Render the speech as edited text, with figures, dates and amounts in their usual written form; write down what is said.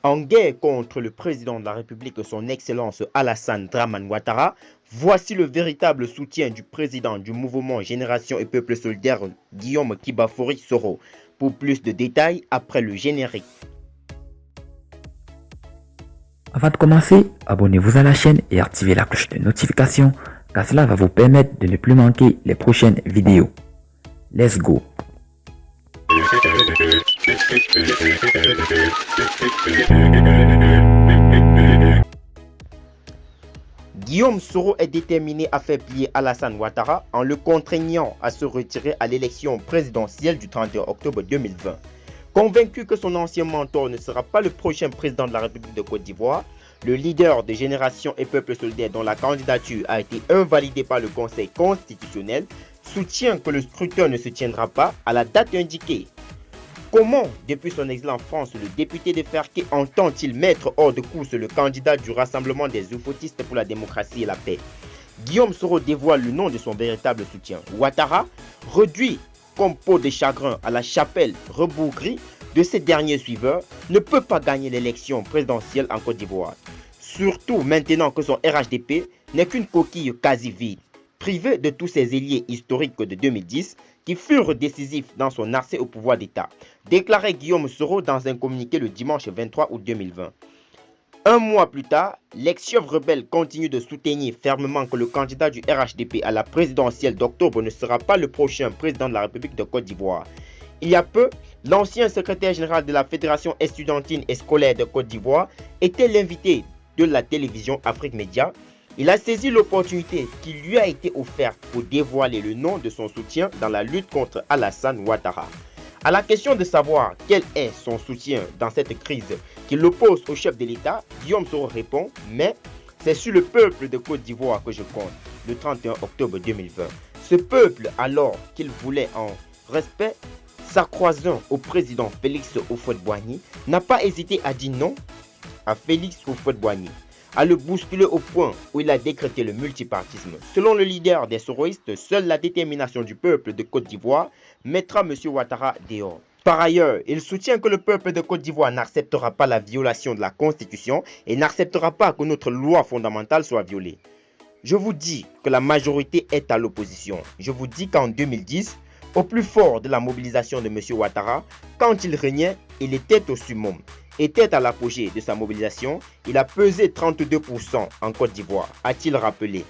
En guerre contre le président de la République, son Excellence Alassane Dramane Ouattara, voici le véritable soutien du président du mouvement Génération et Peuple Solidaire, Guillaume Kibafori Soro. Pour plus de détails, après le générique. Avant de commencer, abonnez-vous à la chaîne et activez la cloche de notification, car cela va vous permettre de ne plus manquer les prochaines vidéos. Let's go! Guillaume Soro est déterminé à faire plier Alassane Ouattara en le contraignant à se retirer à l'élection présidentielle du 31 octobre 2020. Convaincu que son ancien mentor ne sera pas le prochain président de la République de Côte d'Ivoire, le leader de Génération et Peuple Solidaire dont la candidature a été invalidée par le Conseil constitutionnel soutient que le scrutin ne se tiendra pas à la date indiquée. Comment, depuis son exil en France, le député de Ferké entend-il mettre hors de course le candidat du Rassemblement des Euphotistes pour la démocratie et la paix? Guillaume Soro dévoile le nom de son véritable soutien. Ouattara, réduit comme peau de chagrin à la chapelle rebougrie de ses derniers suiveurs, ne peut pas gagner l'élection présidentielle en Côte d'Ivoire. Surtout maintenant que son RHDP n'est qu'une coquille quasi vide. Privé de tous ses ailiers historiques de 2010 qui furent décisifs dans son accès au pouvoir d'État, déclarait Guillaume Soro dans un communiqué le dimanche 23 août 2020. Un mois plus tard, l'ex-chef rebelle continue de soutenir fermement que le candidat du RHDP à la présidentielle d'octobre ne sera pas le prochain président de la République de Côte d'Ivoire. Il y a peu, l'ancien secrétaire général de la Fédération estudiantine et scolaire de Côte d'Ivoire était l'invité de la télévision Afrique Média. Il a saisi l'opportunité qui lui a été offerte pour dévoiler le nom de son soutien dans la lutte contre Alassane Ouattara. À la question de savoir quel est son soutien dans cette crise qui l'oppose au chef de l'État, Guillaume Soro répond « Mais c'est sur le peuple de Côte d'Ivoire que je compte, le 31 octobre 2020. Ce peuple, alors qu'il voulait en respect, s'accroisant au président Félix Houphouët-Boigny, n'a pas hésité à dire non à Félix Houphouët-Boigny, à le bousculer au point où il a décrété le multipartisme. Selon le leader des soroïstes, seule la détermination du peuple de Côte d'Ivoire mettra M. Ouattara dehors. Par ailleurs, il soutient que le peuple de Côte d'Ivoire n'acceptera pas la violation de la Constitution et n'acceptera pas que notre loi fondamentale soit violée. Je vous dis que la majorité est à l'opposition. Je vous dis qu'en 2010, au plus fort de la mobilisation de M. Ouattara, quand il régnait, il était au summum. Était à l'apogée de sa mobilisation, il a pesé 32% en Côte d'Ivoire, a-t-il rappelé.